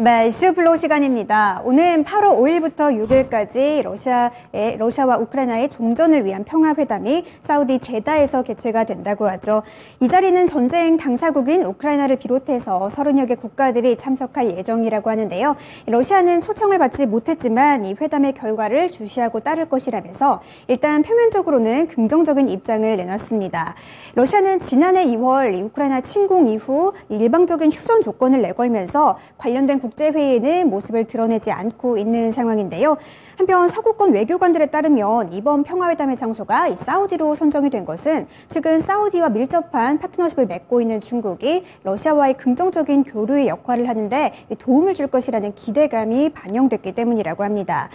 네, 이슈 플로우 시간입니다. 오는 8월 5일부터 6일까지 러시아와 우크라이나의 종전을 위한 평화회담이 사우디 제다에서 개최가 된다고 하죠. 이 자리는 전쟁 당사국인 우크라이나를 비롯해서 30여 개 국가들이 참석할 예정이라고 하는데요. 러시아는 초청을 받지 못했지만 이 회담의 결과를 주시하고 따를 것이라면서 일단 표면적으로는 긍정적인 입장을 내놨습니다. 러시아는 지난해 2월 우크라이나 침공 이후 일방적인 휴전 조건을 내걸면서 관련된 국제회의에는 모습을 드러내지 않고 있는 상황인데요. 한편 서구권 외교관들에 따르면 이번 평화회담의 장소가 사우디로 선정이 된 것은 최근 사우디와 밀접한 파트너십을 맺고 있는 중국이 러시아와의 긍정적인 교류의 역할을 하는데 도움을 줄 것이라는 기대감이 반영됐기 때문이라고 합니다.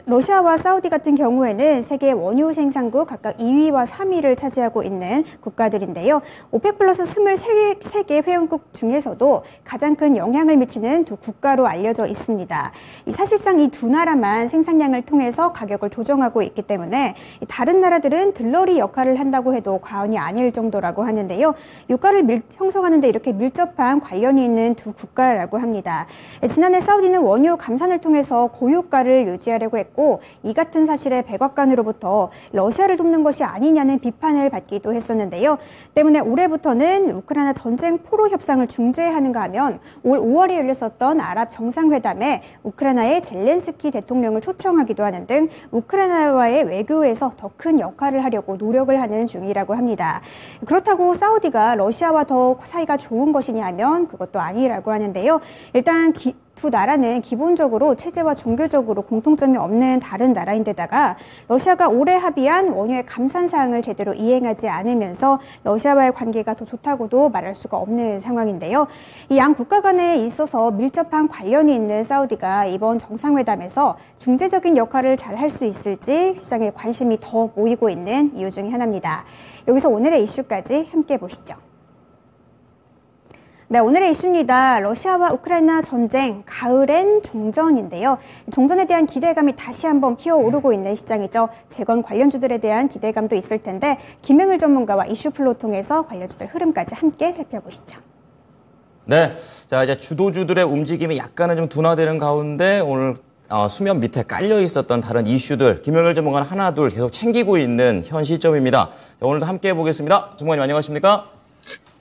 러시아와 사우디 같은 경우에는 세계 원유 생산국 각각 2위와 3위를 차지하고 있는 국가들인데요. 오펙 플러스 23개 회원국 중에서도 가장 큰 영향을 미치는 두 국가로 알려져 있습니다. 사실상 이 두 나라만 생산량을 통해서 가격을 조정하고 있기 때문에 다른 나라들은 들러리 역할을 한다고 해도 과언이 아닐 정도라고 하는데요. 유가를 형성하는 데 이렇게 밀접한 관련이 있는 두 국가라고 합니다. 지난해 사우디는 원유 감산을 통해서 고유가를 유지하려고 했고 이 같은 사실에 백악관으로부터 러시아를 돕는 것이 아니냐는 비판을 받기도 했었는데요. 때문에 올해부터는 우크라이나 전쟁 포로 협상을 중재하는가 하면 올 5월에 열렸었던 아랍 정상회담에 우크라이나의 젤렌스키 대통령을 초청하기도 하는 등 우크라이나와의 외교에서 더 큰 역할을 하려고 노력을 하는 중이라고 합니다. 그렇다고 사우디가 러시아와 더 사이가 좋은 것이냐 하면 그것도 아니라고 하는데요. 일단 두 나라는 기본적으로 체제와 종교적으로 공통점이 없는 다른 나라인데다가 러시아가 올해 합의한 원유의 감산 사항을 제대로 이행하지 않으면서 러시아와의 관계가 더 좋다고도 말할 수가 없는 상황인데요. 이 양 국가 간에 있어서 밀접한 관련이 있는 사우디가 이번 정상회담에서 중재적인 역할을 잘 할 수 있을지 시장에 관심이 더 모이고 있는 이유 중에 하나입니다. 여기서 오늘의 이슈까지 함께 보시죠. 네, 오늘의 이슈입니다. 러시아와 우크라이나 전쟁, 가을엔 종전인데요. 종전에 대한 기대감이 다시 한번 피어오르고 있는 시장이죠. 재건 관련주들에 대한 기대감도 있을 텐데 김영일 전문가와 이슈 플로우 통해서 관련주들 흐름까지 함께 살펴보시죠. 네, 자 이제 주도주들의 움직임이 약간은 좀 둔화되는 가운데 오늘 수면 밑에 깔려 있었던 다른 이슈들 김영일 전문가는 하나 둘 계속 챙기고 있는 현 시점입니다. 자, 오늘도 함께 해보겠습니다. 전문가님 안녕하십니까?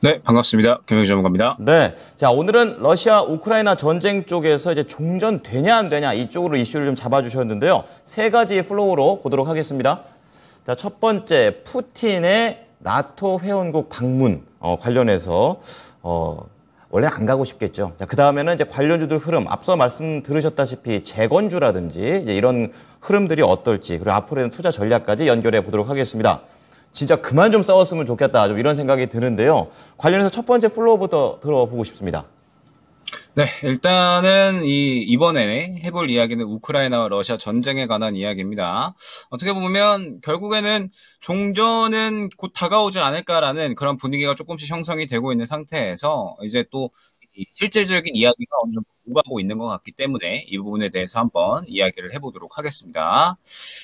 네, 반갑습니다. 김영일 전문가입니다. 네, 자 오늘은 러시아 우크라이나 전쟁 쪽에서 이제 종전 되냐 안 되냐 이쪽으로 이슈를 좀 잡아주셨는데요. 세 가지의 플로우로 보도록 하겠습니다. 자, 첫 번째 푸틴의 나토 회원국 방문 관련해서 원래 안 가고 싶겠죠. 자, 그 다음에는 이제 관련주들 흐름, 앞서 말씀 들으셨다시피 재건주라든지 이제 이런 흐름들이 어떨지, 그리고 앞으로의 투자 전략까지 연결해 보도록 하겠습니다. 진짜 그만 좀 싸웠으면 좋겠다, 좀 이런 생각이 드는데요. 관련해서 첫 번째 플로우부터 들어보고 싶습니다. 네, 일단은 이번에 해볼 이야기는 우크라이나와 러시아 전쟁에 관한 이야기입니다. 어떻게 보면 결국에는 종전은 곧 다가오지 않을까라는 그런 분위기가 조금씩 형성이 되고 있는 상태에서 이제 또 실질적인 이야기가 어느 정도 오가고 있는 것 같기 때문에 이 부분에 대해서 한번 이야기를 해보도록 하겠습니다.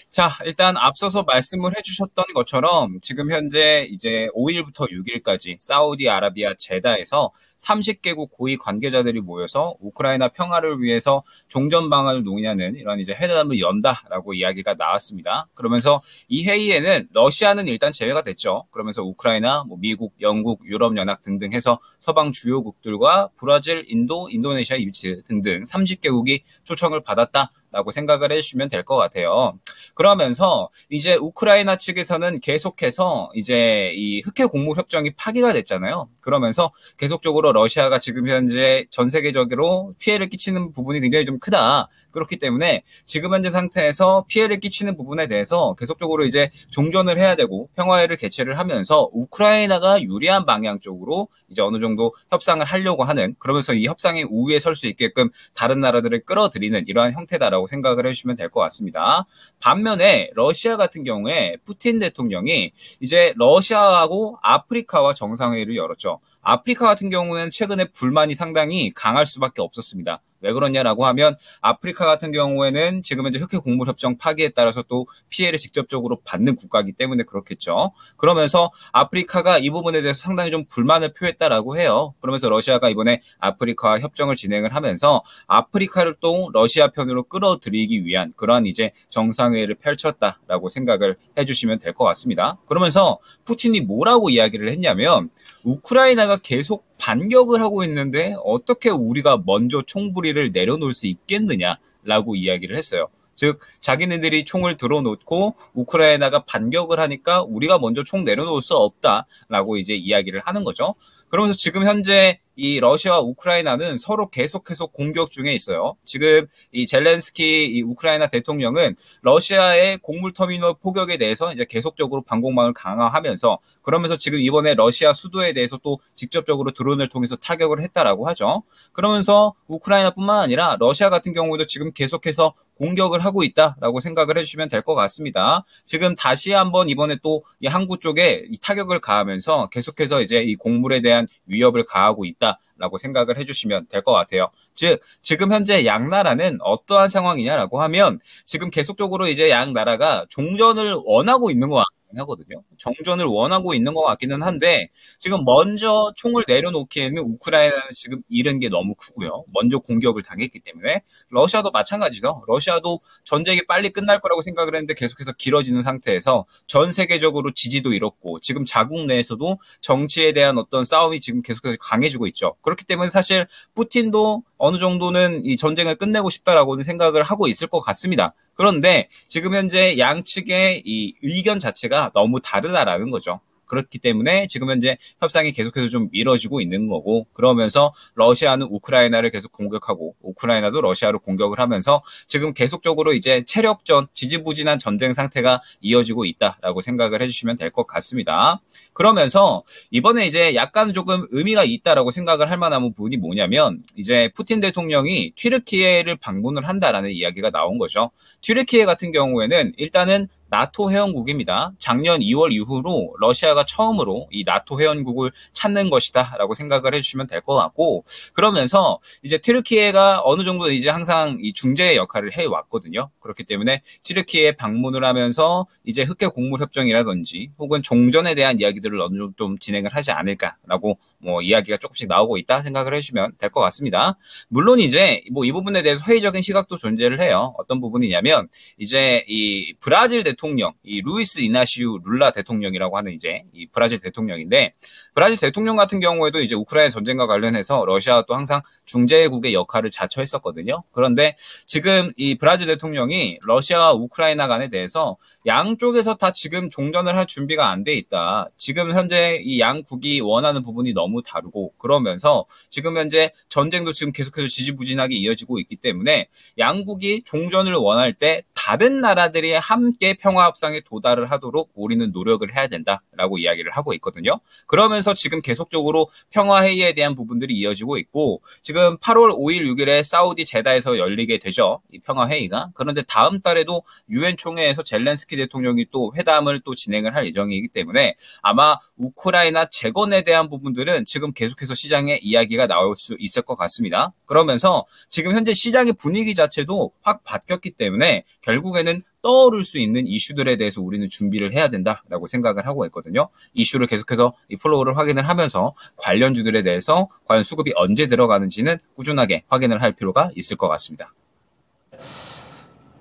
자, 일단 앞서서 말씀을 해주셨던 것처럼 지금 현재 이제 5일부터 6일까지 사우디아라비아 제다에서 30개국 고위 관계자들이 모여서 우크라이나 평화를 위해서 종전 방안을 논의하는 이런 이제 회담을 연다라고 이야기가 나왔습니다. 그러면서 이 회의에는 러시아는 일단 제외가 됐죠. 그러면서 우크라이나, 미국, 영국, 유럽연합 등등 해서 서방 주요국들과 브라질, 인도, 인도네시아, 이집트 등등 30개국이 초청을 받았다라고 생각을 해주시면 될 것 같아요. 그러면서 이제 우크라이나 측에서는 계속해서 이제 이 흑해 공무 협정이 파기가 됐잖아요. 그러면서 계속적으로 러시아가 지금 현재 전 세계적으로 피해를 끼치는 부분이 굉장히 좀 크다. 그렇기 때문에 지금 현재 상태에서 피해를 끼치는 부분에 대해서 계속적으로 이제 종전을 해야 되고 평화회를 개최를 하면서 우크라이나가 유리한 방향 쪽으로 이제 어느 정도 협상을 하려고 하는, 그러면서 이 협상의 우위에 설 수 있게끔 다른 나라들을 끌어들이는 이러한 형태다라고 생각을 해주시면 될 것 같습니다. 반면에 러시아 같은 경우에 푸틴 대통령이 이제 러시아하고 아프리카와 정상회의를 열었죠. 아프리카 같은 경우는 최근에 불만이 상당히 강할 수밖에 없었습니다. 왜 그러냐라고 하면 아프리카 같은 경우에는 지금 현재 흑해 곡물 협정 파기에 따라서 또 피해를 직접적으로 받는 국가이기 때문에 그렇겠죠. 그러면서 아프리카가 이 부분에 대해서 상당히 좀 불만을 표했다라고 해요. 그러면서 러시아가 이번에 아프리카와 협정을 진행을 하면서 아프리카를 또 러시아 편으로 끌어들이기 위한 그러한 이제 정상회의를 펼쳤다라고 생각을 해주시면 될 것 같습니다. 그러면서 푸틴이 뭐라고 이야기를 했냐면 우크라이나가 계속 반격을 하고 있는데 어떻게 우리가 먼저 총부리를 내려놓을 수 있겠느냐라고 이야기를 했어요. 즉 자기네들이 총을 들어놓고 우크라이나가 반격을 하니까 우리가 먼저 총 내려놓을 수 없다라고 이제 이야기를 하는 거죠. 그러면서 지금 현재 이 러시아와 우크라이나는 서로 계속해서 공격 중에 있어요. 지금 이 젤렌스키 이 우크라이나 대통령은 러시아의 곡물터미널 포격에 대해서 이제 계속적으로 방공망을 강화하면서 그러면서 지금 이번에 러시아 수도에 대해서 또 직접적으로 드론을 통해서 타격을 했다라고 하죠. 그러면서 우크라이나뿐만 아니라 러시아 같은 경우도 지금 계속해서 공격을 하고 있다라고 생각을 해주시면 될 것 같습니다. 지금 다시 한번 이번에 또 이 항구 쪽에 이 타격을 가하면서 계속해서 이제 이 곡물에 대한 위협을 가하고 있다라고 생각을 해주시면 될 것 같아요. 즉 지금 현재 양 나라는 어떠한 상황이냐라고 하면 지금 계속적으로 이제 양 나라가 종전을 원하고 있는 것 하거든요. 정전을 원하고 있는 것 같기는 한데 지금 먼저 총을 내려놓기에는 우크라이나는 지금 잃은 게 너무 크고요. 먼저 공격을 당했기 때문에 러시아도 마찬가지죠. 러시아도 전쟁이 빨리 끝날 거라고 생각을 했는데 계속해서 길어지는 상태에서 전 세계적으로 지지도 잃었고 지금 자국 내에서도 정치에 대한 어떤 싸움이 지금 계속해서 강해지고 있죠. 그렇기 때문에 사실 푸틴도 어느 정도는 이 전쟁을 끝내고 싶다라고는 생각을 하고 있을 것 같습니다. 그런데 지금 현재 양측의 이 의견 자체가 너무 다르다라는 거죠. 그렇기 때문에 지금 현재 협상이 계속해서 좀 미뤄지고 있는 거고 그러면서 러시아는 우크라이나를 계속 공격하고 우크라이나도 러시아를 공격을 하면서 지금 계속적으로 이제 체력전, 지지부진한 전쟁 상태가 이어지고 있다라고 생각을 해주시면 될 것 같습니다. 그러면서 이번에 이제 약간 조금 의미가 있다라고 생각을 할 만한 부분이 뭐냐면 이제 푸틴 대통령이 튀르키예를 방문을 한다라는 이야기가 나온 거죠. 튀르키예 같은 경우에는 일단은 나토 회원국입니다. 작년 2월 이후로 러시아가 처음으로 이 나토 회원국을 찾는 것이다라고 생각을 해주시면 될 것 같고 그러면서 이제 튀르키예가 어느 정도 이제 항상 이 중재의 역할을 해왔거든요. 그렇기 때문에 튀르키예에 방문을 하면서 이제 흑해 곡물 협정이라든지 혹은 종전에 대한 이야기들을 어느 정도 좀 진행을 하지 않을까라고 뭐 이야기가 조금씩 나오고 있다 생각을 해주시면 될 것 같습니다. 물론 이제 뭐 이 부분에 대해서 회의적인 시각도 존재를 해요. 어떤 부분이냐면 이제 이 브라질 대통령, 이 루이스 이나시우 룰라 대통령이라고 하는 이제 이 브라질 대통령인데 브라질 대통령 같은 경우에도 이제 우크라이나 전쟁과 관련해서 러시아가 또 항상 중재국의 역할을 자처했었거든요. 그런데 지금 이 브라질 대통령이 러시아와 우크라이나 간에 대해서 양쪽에서 다 지금 종전을 할 준비가 안 돼 있다. 지금 현재 이 양국이 원하는 부분이 너무 다르고 그러면서 지금 현재 전쟁도 지금 계속해서 지지부진하게 이어지고 있기 때문에 양국이 종전을 원할 때 다른 나라들이 함께 평화협상에 도달을 하도록 우리는 노력을 해야 된다라고 이야기를 하고 있거든요. 그러면서 지금 계속적으로 평화회의에 대한 부분들이 이어지고 있고 지금 8월 5일, 6일에 사우디 제다에서 열리게 되죠. 이 평화회의가. 그런데 다음 달에도 유엔 총회에서 젤렌스키 대통령이 또 회담을 또 진행을 할 예정이기 때문에 아마 우크라이나 재건에 대한 부분들은 지금 계속해서 시장에 이야기가 나올 수 있을 것 같습니다. 그러면서 지금 현재 시장의 분위기 자체도 확 바뀌었기 때문에 결국에는 떠오를 수 있는 이슈들에 대해서 우리는 준비를 해야 된다라고 생각을 하고 있거든요. 이슈를 계속해서 이 플로우를 확인을 하면서 관련주들에 대해서 과연 수급이 언제 들어가는지는 꾸준하게 확인을 할 필요가 있을 것 같습니다.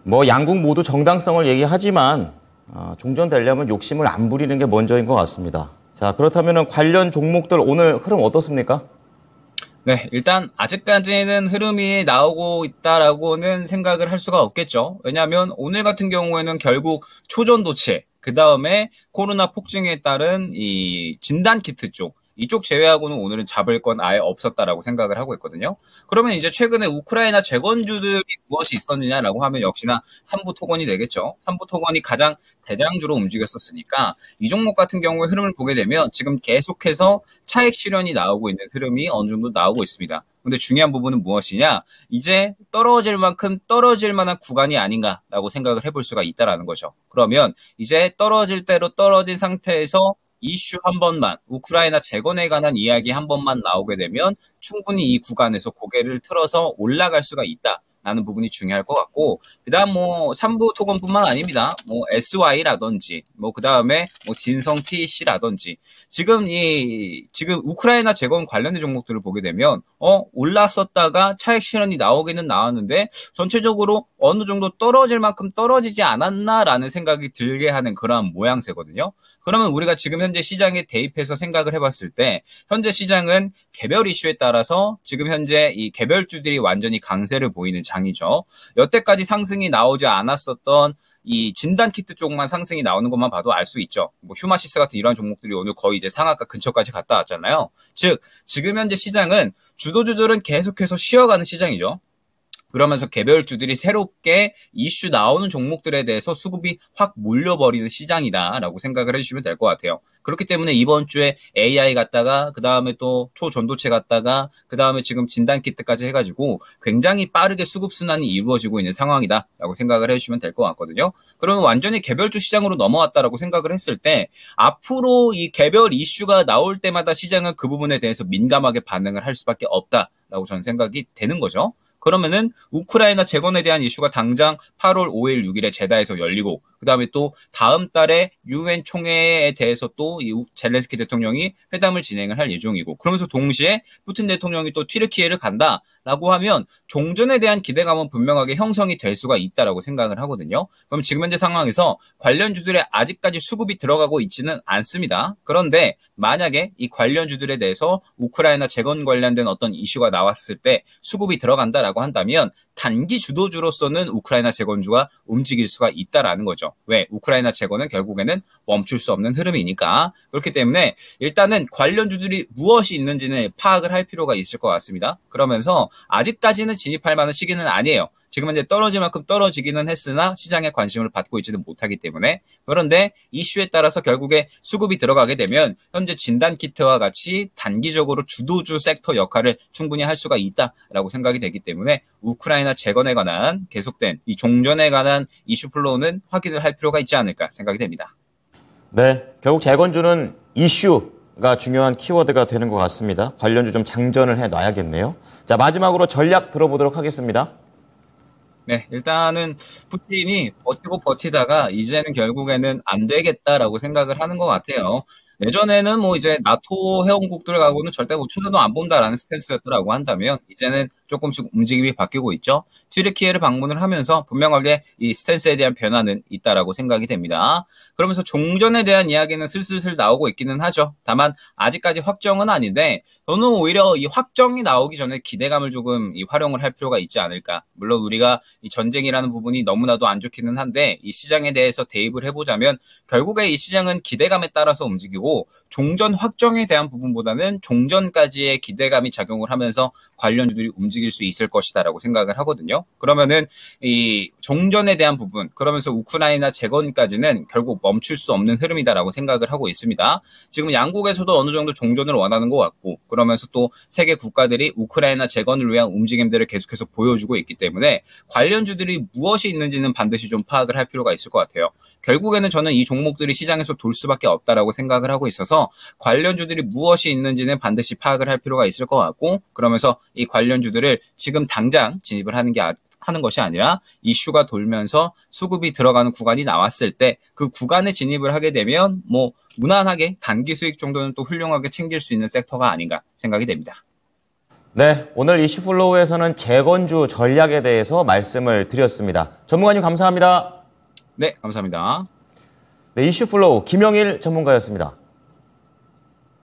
뭐 양국 모두 정당성을 얘기하지만 종전되려면 욕심을 안 부리는 게 먼저인 것 같습니다. 자, 그렇다면 관련 종목들 오늘 흐름 어떻습니까? 네, 일단 아직까지는 흐름이 나오고 있다라고는 생각을 할 수가 없겠죠. 왜냐하면 오늘 같은 경우에는 결국 초전도체, 그 다음에 코로나 폭증에 따른 이 진단키트 쪽, 이쪽 제외하고는 오늘은 잡을 건 아예 없었다라고 생각을 하고 있거든요. 그러면 이제 최근에 우크라이나 재건주들이 무엇이 있었느냐라고 하면 역시나 삼부토건이 되겠죠. 삼부토건이 가장 대장주로 움직였었으니까 이 종목 같은 경우에 흐름을 보게 되면 지금 계속해서 차익 실현이 나오고 있는 흐름이 어느 정도 나오고 있습니다. 근데 중요한 부분은 무엇이냐? 이제 떨어질 만큼 떨어질 만한 구간이 아닌가라고 생각을 해볼 수가 있다라는 거죠. 그러면 이제 떨어질 대로 떨어진 상태에서 이슈 한 번만, 우크라이나 재건에 관한 이야기 한 번만 나오게 되면 충분히 이 구간에서 고개를 틀어서 올라갈 수가 있다. 라는 부분이 중요할 것 같고, 그 다음 삼부 토건뿐만 아닙니다. SY라든지, 그 다음에 진성 TC라든지, 지금 우크라이나 재건 관련된 종목들을 보게 되면, 올랐었다가 차익 실현이 나오기는 나왔는데, 전체적으로 어느 정도 떨어질 만큼 떨어지지 않았나라는 생각이 들게 하는 그러한 모양새거든요. 그러면 우리가 지금 현재 시장에 대입해서 생각을 해봤을 때, 현재 시장은 개별 이슈에 따라서 지금 현재 이 개별주들이 완전히 강세를 보이는 장이죠. 여태까지 상승이 나오지 않았었던 이 진단키트 쪽만 상승이 나오는 것만 봐도 알 수 있죠. 휴마시스 같은 이런 종목들이 오늘 거의 이제 상한가 근처까지 갔다 왔잖아요. 즉, 지금 현재 시장은 주도주들은 계속해서 쉬어가는 시장이죠. 그러면서 개별주들이 새롭게 이슈 나오는 종목들에 대해서 수급이 확 몰려버리는 시장이다라고 생각을 해주시면 될 것 같아요. 그렇기 때문에 이번 주에 AI 갔다가 그 다음에 또 초전도체 갔다가 그 다음에 지금 진단키트까지 해가지고 굉장히 빠르게 수급순환이 이루어지고 있는 상황이다라고 생각을 해주시면 될 것 같거든요. 그러면 완전히 개별주 시장으로 넘어왔다라고 생각을 했을 때 앞으로 이 개별 이슈가 나올 때마다 시장은 그 부분에 대해서 민감하게 반응을 할 수밖에 없다라고 저는 생각이 되는 거죠. 그러면은 우크라이나 재건에 대한 이슈가 당장 8월 5일, 6일에 제다에서 열리고 그 다음에 또 다음 달에 유엔 총회에 대해서 또 이 젤렌스키 대통령이 회담을 진행을 할 예정이고 그러면서 동시에 푸틴 대통령이 또 튀르키예를 간다라고 하면 종전에 대한 기대감은 분명하게 형성이 될 수가 있다라고 생각을 하거든요. 그럼 지금 현재 상황에서 관련주들의 아직까지 수급이 들어가고 있지는 않습니다. 그런데 만약에 이 관련주들에 대해서 우크라이나 재건 관련된 어떤 이슈가 나왔을 때 수급이 들어간다라고 한다면 단기 주도주로서는 우크라이나 재건주가 움직일 수가 있다라는 거죠. 왜? 우크라이나 재건은 결국에는 멈출 수 없는 흐름이니까. 그렇기 때문에 일단은 관련주들이 무엇이 있는지는 파악을 할 필요가 있을 것 같습니다. 그러면서 아직까지는 진입할 만한 시기는 아니에요. 지금 현재 떨어질 만큼 떨어지기는 했으나 시장의 관심을 받고 있지는 못하기 때문에 그런데 이슈에 따라서 결국에 수급이 들어가게 되면 현재 진단키트와 같이 단기적으로 주도주 섹터 역할을 충분히 할 수가 있다라고 생각이 되기 때문에 우크라이나 재건에 관한 계속된 이 종전에 관한 이슈 플로우는 확인을 할 필요가 있지 않을까 생각이 됩니다. 네, 결국 재건주는 이슈가 중요한 키워드가 되는 것 같습니다. 관련주 좀 장전을 해놔야겠네요. 자, 마지막으로 전략 들어보도록 하겠습니다. 네, 일단은 푸틴이 버티고 버티다가 이제는 결국에는 안 되겠다라고 생각을 하는 것 같아요. 예전에는 이제 나토 회원국들 가고는 절대 쳐다도 안 본다라는 스탠스였더라고 한다면 이제는 조금씩 움직임이 바뀌고 있죠. 튀르키예를 방문을 하면서 분명하게 이 스탠스에 대한 변화는 있다라고 생각이 됩니다. 그러면서 종전에 대한 이야기는 슬슬 나오고 있기는 하죠. 다만 아직까지 확정은 아닌데 저는 오히려 이 확정이 나오기 전에 기대감을 조금 활용을 할 필요가 있지 않을까. 물론 우리가 이 전쟁이라는 부분이 너무나도 안 좋기는 한데 이 시장에 대해서 대입을 해보자면 결국에 이 시장은 기대감에 따라서 움직이고 종전 확정에 대한 부분보다는 종전까지의 기대감이 작용을 하면서 관련주들이 움직일 수 있을 것이다라고 생각을 하거든요. 그러면은 이 종전에 대한 부분, 그러면서 우크라이나 재건까지는 결국 멈출 수 없는 흐름이다라고 생각을 하고 있습니다. 지금 양국에서도 어느 정도 종전을 원하는 것 같고, 그러면서 또 세계 국가들이 우크라이나 재건을 위한 움직임들을 계속해서 보여주고 있기 때문에 관련주들이 무엇이 있는지는 반드시 좀 파악을 할 필요가 있을 것 같아요. 결국에는 저는 이 종목들이 시장에서 돌 수밖에 없다라고 생각을 하고 있어서 관련주들이 무엇이 있는지는 반드시 파악을 할 필요가 있을 것 같고 그러면서 이 관련주들을 지금 당장 진입을 하는 것이 아니라 이슈가 돌면서 수급이 들어가는 구간이 나왔을 때 그 구간에 진입을 하게 되면 무난하게 단기 수익 정도는 또 훌륭하게 챙길 수 있는 섹터가 아닌가 생각이 됩니다. 네, 오늘 이슈 플로우에서는 재건주 전략에 대해서 말씀을 드렸습니다. 전문가님 감사합니다. 네, 감사합니다. 네, 이슈 플로우 김영일 전문가였습니다.